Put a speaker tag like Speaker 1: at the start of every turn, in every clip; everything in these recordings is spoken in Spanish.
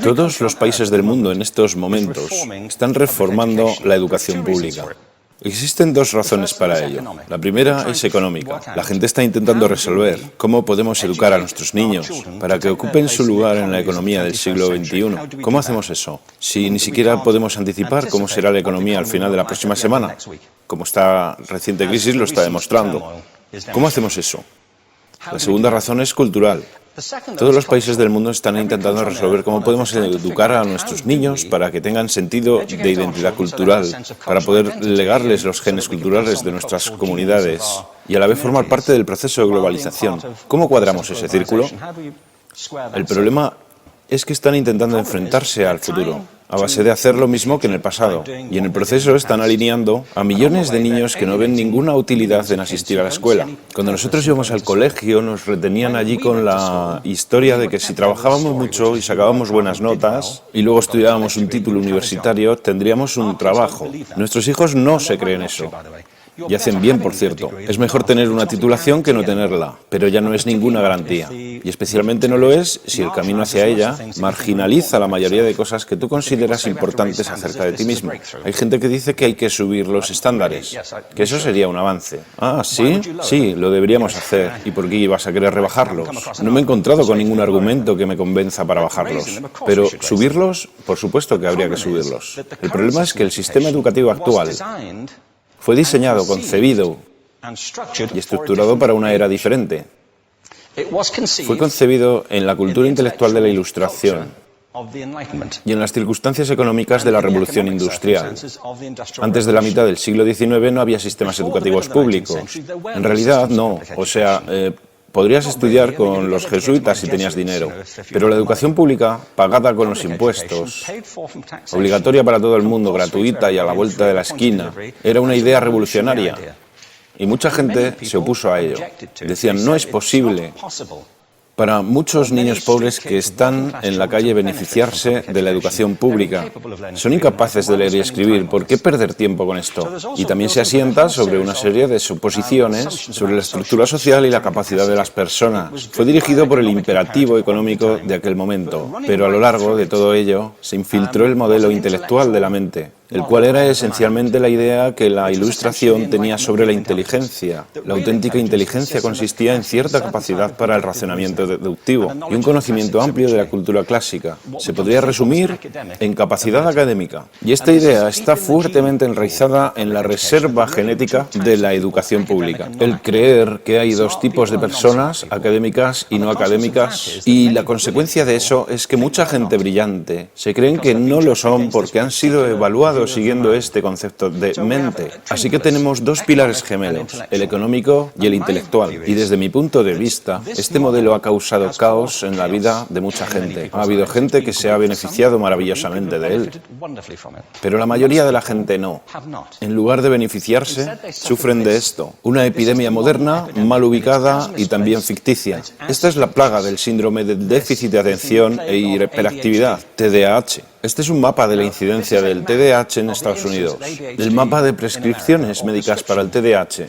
Speaker 1: Todos los países del mundo en estos momentos están reformando la educación pública. Existen dos razones para ello. La primera es económica. La gente está intentando resolver cómo podemos educar a nuestros niños para que ocupen su lugar en la economía del siglo XXI. ¿Cómo hacemos eso? Si ni siquiera podemos anticipar cómo será la economía al final de la próxima semana, como esta reciente crisis lo está demostrando. ¿Cómo hacemos eso? La segunda razón es cultural. Todos los países del mundo están intentando resolver cómo podemos educar a nuestros niños para que tengan sentido de identidad cultural, para poder legarles los genes culturales de nuestras comunidades y a la vez formar parte del proceso de globalización. ¿Cómo cuadramos ese círculo? El problema es que están intentando enfrentarse al futuro, a base de hacer lo mismo que en el pasado. Y en el proceso están alineando a millones de niños que no ven ninguna utilidad en asistir a la escuela. Cuando nosotros íbamos al colegio, nos retenían allí con la historia de que si trabajábamos mucho y sacábamos buenas notas y luego estudiábamos un título universitario, tendríamos un trabajo. Nuestros hijos no se creen eso. Y hacen bien, por cierto. Es mejor tener una titulación que no tenerla, pero ya no es ninguna garantía. Y especialmente no lo es si el camino hacia ella marginaliza la mayoría de cosas que tú consideras importantes acerca de ti mismo. Hay gente que dice que hay que subir los estándares, que eso sería un avance. Ah, ¿sí? Sí, lo deberíamos hacer. ¿Y por qué ibas a querer rebajarlos? No me he encontrado con ningún argumento que me convenza para bajarlos. Pero subirlos, por supuesto que habría que subirlos. El problema es que el sistema educativo actual fue diseñado, concebido y estructurado para una era diferente. Fue concebido en la cultura intelectual de la Ilustración y en las circunstancias económicas de la Revolución Industrial. Antes de la mitad del siglo XIX no había sistemas educativos públicos. En realidad no, podrías estudiar con los jesuitas si tenías dinero, pero la educación pública, pagada con los impuestos, obligatoria para todo el mundo, gratuita y a la vuelta de la esquina, era una idea revolucionaria. Y mucha gente se opuso a ello. Decían, no es posible para muchos niños pobres que están en la calle beneficiarse de la educación pública. Son incapaces de leer y escribir. ¿Por qué perder tiempo con esto? Y también se asienta sobre una serie de suposiciones sobre la estructura social y la capacidad de las personas. Fue dirigido por el imperativo económico de aquel momento, pero a lo largo de todo ello se infiltró el modelo intelectual de la mente, el cual era esencialmente la idea que la Ilustración tenía sobre la inteligencia. La auténtica inteligencia consistía en cierta capacidad para el razonamiento deductivo y un conocimiento amplio de la cultura clásica. Se podría resumir en capacidad académica. Y esta idea está fuertemente enraizada en la reserva genética de la educación pública. El creer que hay dos tipos de personas, académicas y no académicas, y la consecuencia de eso es que mucha gente brillante se creen que no lo son porque han sido evaluados siguiendo este concepto de mente. Así que tenemos dos pilares gemelos, el económico y el intelectual. Y desde mi punto de vista, este modelo ha causado caos en la vida de mucha gente. Ha habido gente que se ha beneficiado maravillosamente de él, pero la mayoría de la gente no. En lugar de beneficiarse, sufren de esto. Una epidemia moderna, mal ubicada y también ficticia. Esta es la plaga del síndrome de déficit de atención e hiperactividad, TDAH. Este es un mapa de la incidencia del TDAH en Estados Unidos, del mapa de prescripciones médicas para el TDAH.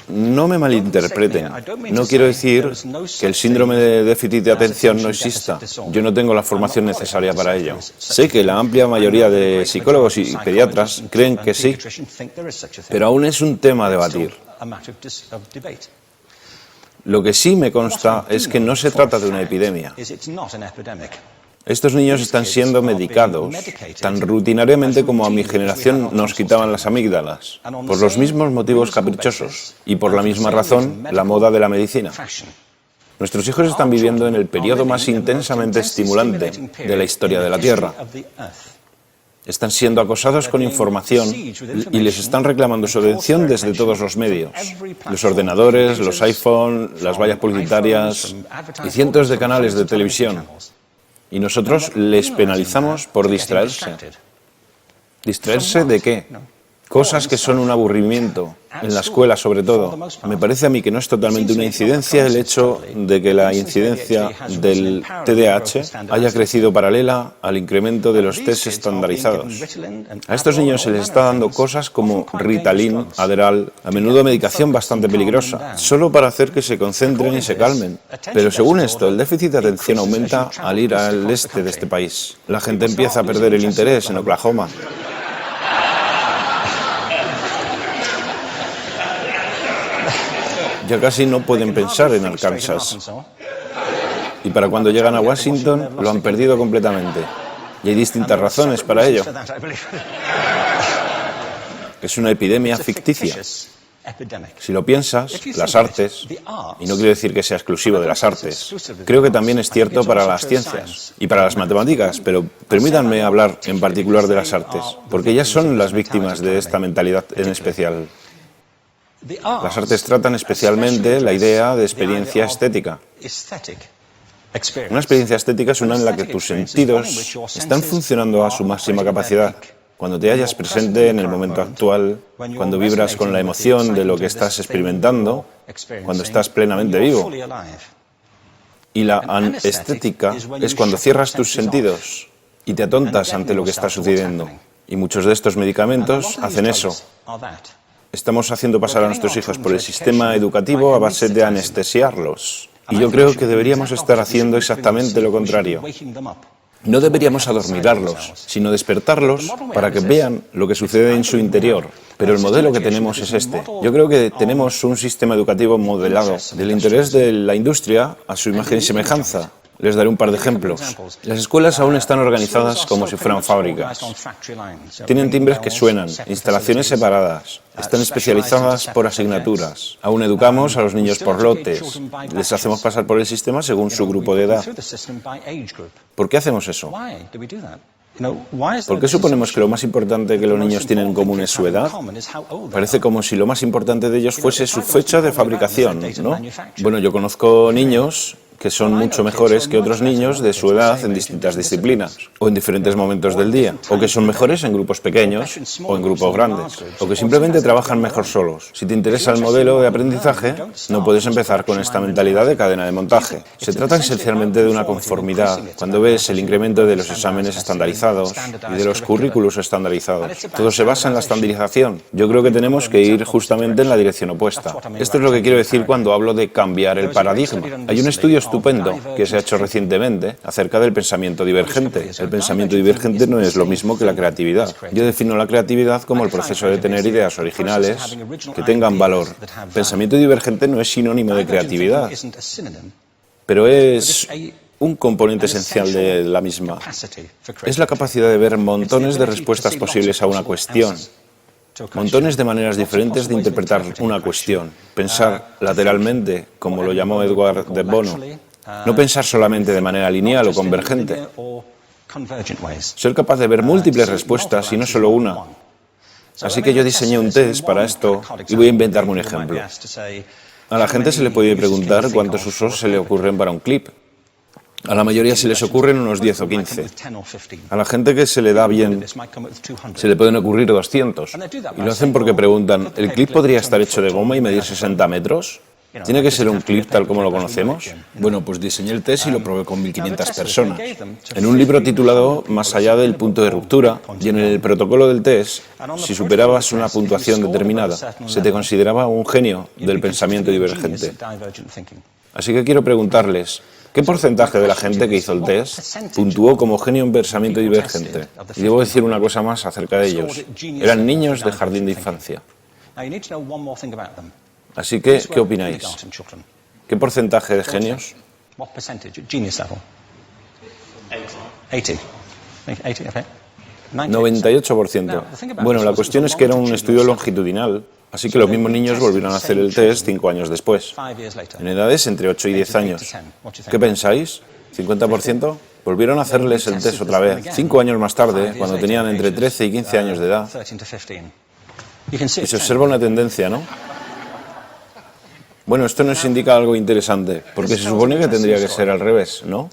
Speaker 1: No me malinterpreten, no quiero decir que el síndrome de déficit de atención no exista. Yo no tengo la formación necesaria para ello. Sé que la amplia mayoría de psicólogos y pediatras creen que sí, pero aún es un tema a debatir. Lo que sí me consta es que no se trata de una epidemia. Estos niños están siendo medicados tan rutinariamente como a mi generación nos quitaban las amígdalas, por los mismos motivos caprichosos y por la misma razón, la moda de la medicina. Nuestros hijos están viviendo en el periodo más intensamente estimulante de la historia de la Tierra. Están siendo acosados con información y les están reclamando su atención desde todos los medios. Los ordenadores, los iPhone, las vallas publicitarias y cientos de canales de televisión. Y nosotros les penalizamos por distraerse. ¿Distraerse de qué? Cosas que son un aburrimiento, en la escuela sobre todo. Me parece a mí que no es totalmente una incidencia el hecho de que la incidencia del TDAH haya crecido paralela al incremento de los test estandarizados. A estos niños se les está dando cosas como Ritalin, Adderall, a menudo medicación bastante peligrosa, solo para hacer que se concentren y se calmen. Pero según esto, el déficit de atención aumenta al ir al este de este país. La gente empieza a perder el interés en Oklahoma. Ya casi no pueden pensar en Arkansas. Y para cuando llegan a Washington, lo han perdido completamente. Y hay distintas razones para ello. Es una epidemia ficticia. Si lo piensas, las artes, y no quiero decir que sea exclusivo de las artes, creo que también es cierto para las ciencias y para las matemáticas, pero permítanme hablar en particular de las artes, porque ellas son las víctimas de esta mentalidad en especial. Las artes tratan especialmente la idea de experiencia estética. Una experiencia estética es una en la que tus sentidos están funcionando a su máxima capacidad. Cuando te hallas presente en el momento actual, cuando vibras con la emoción de lo que estás experimentando, cuando estás plenamente vivo. Y la anestética es cuando cierras tus sentidos y te atontas ante lo que está sucediendo. Y muchos de estos medicamentos hacen eso. Estamos haciendo pasar a nuestros hijos por el sistema educativo a base de anestesiarlos. Y yo creo que deberíamos estar haciendo exactamente lo contrario. No deberíamos adormilarlos, sino despertarlos para que vean lo que sucede en su interior. Pero el modelo que tenemos es este. Yo creo que tenemos un sistema educativo modelado del interés de la industria a su imagen y semejanza. Les daré un par de ejemplos. Las escuelas aún están organizadas como si fueran fábricas. Tienen timbres que suenan, instalaciones separadas, están especializadas por asignaturas. Aún educamos a los niños por lotes. Les hacemos pasar por el sistema según su grupo de edad. ¿Por qué hacemos eso? ¿Por qué suponemos que lo más importante que los niños tienen en común es su edad? Parece como si lo más importante de ellos fuese su fecha de fabricación, ¿no? Bueno, yo conozco niños que son mucho mejores que otros niños de su edad en distintas disciplinas, o en diferentes momentos del día, o que son mejores en grupos pequeños o en grupos grandes, o que simplemente trabajan mejor solos. Si te interesa el modelo de aprendizaje, no puedes empezar con esta mentalidad de cadena de montaje. Se trata esencialmente de una conformidad. Cuando ves el incremento de los exámenes estandarizados y de los currículos estandarizados, todo se basa en la estandarización. Yo creo que tenemos que ir justamente en la dirección opuesta. Esto es lo que quiero decir cuando hablo de cambiar el paradigma. Hay un estudio estupendo que se ha hecho recientemente acerca del pensamiento divergente. El pensamiento divergente no es lo mismo que la creatividad. Yo defino la creatividad como el proceso de tener ideas originales que tengan valor. Pensamiento divergente no es sinónimo de creatividad, pero es un componente esencial de la misma. Es la capacidad de ver montones de respuestas posibles a una cuestión. Montones de maneras diferentes de interpretar una cuestión. Pensar lateralmente, como lo llamó Edward de Bono. No pensar solamente de manera lineal o convergente. Ser capaz de ver múltiples respuestas y no solo una. Así que yo diseñé un test para esto y voy a inventarme un ejemplo. A la gente se le puede preguntar cuántos usos se le ocurren para un clip. A la mayoría se les ocurren unos 10 o 15. A la gente que se le da bien, se le pueden ocurrir 200. Y lo hacen porque preguntan, ¿el clip podría estar hecho de goma y medir 60 metros? ¿Tiene que ser un clip tal como lo conocemos? Bueno, pues diseñé el test y lo probé con 1.500 personas. En un libro titulado Más allá del punto de ruptura, y en el protocolo del test, si superabas una puntuación determinada, se te consideraba un genio del pensamiento divergente. Así que quiero preguntarles, ¿qué porcentaje de la gente que hizo el test puntuó como genio en pensamiento divergente? Y debo decir una cosa más acerca de ellos. Eran niños de jardín de infancia. Así que, ¿qué opináis? ¿Qué porcentaje de genios? 98%. Bueno, la cuestión es que era un estudio longitudinal, así que los mismos niños volvieron a hacer el test 5 años después, en edades entre 8 y 10 años. ¿Qué pensáis? ¿50%? Volvieron a hacerles el test otra vez, 5 años más tarde, cuando tenían entre 13 y 15 años de edad. Y se observa una tendencia, ¿no? Bueno, esto nos indica algo interesante, porque se supone que tendría que ser al revés, ¿no?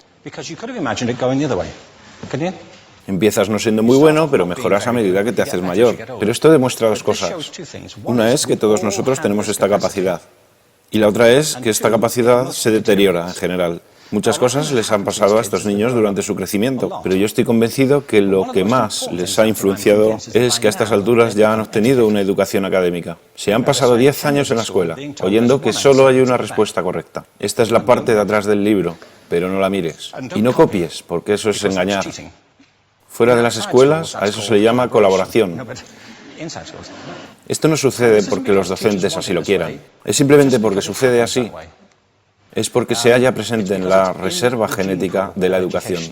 Speaker 1: Empiezas no siendo muy bueno, pero mejoras a medida que te haces mayor. Pero esto demuestra dos cosas. Una es que todos nosotros tenemos esta capacidad. Y la otra es que esta capacidad se deteriora en general. Muchas cosas les han pasado a estos niños durante su crecimiento, pero yo estoy convencido que lo que más les ha influenciado es que a estas alturas ya han obtenido una educación académica. Se han pasado 10 años en la escuela, oyendo que solo hay una respuesta correcta. Esta es la parte de atrás del libro, pero no la mires. Y no copies, porque eso es engañar. Fuera de las escuelas, a eso se le llama colaboración. Esto no sucede porque los docentes así lo quieran. Es simplemente porque sucede así. Es porque se halla presente en la reserva genética de la educación.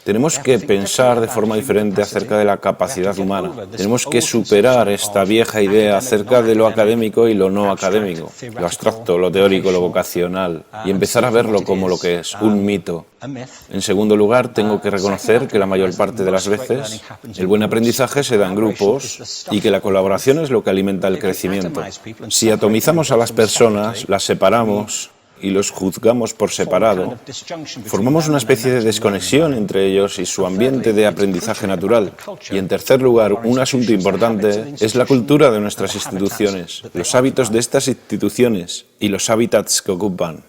Speaker 1: Tenemos que pensar de forma diferente acerca de la capacidad humana. Tenemos que superar esta vieja idea acerca de lo académico y lo no académico, lo abstracto, lo teórico, lo vocacional, y empezar a verlo como lo que es, un mito. En segundo lugar, tengo que reconocer que la mayor parte de las veces el buen aprendizaje se da en grupos y que la colaboración es lo que alimenta el crecimiento. Si atomizamos a las personas, las separamos y los juzgamos por separado, formamos una especie de desconexión entre ellos y su ambiente de aprendizaje natural. Y en tercer lugar, un asunto importante es la cultura de nuestras instituciones, los hábitos de estas instituciones y los hábitats que ocupan.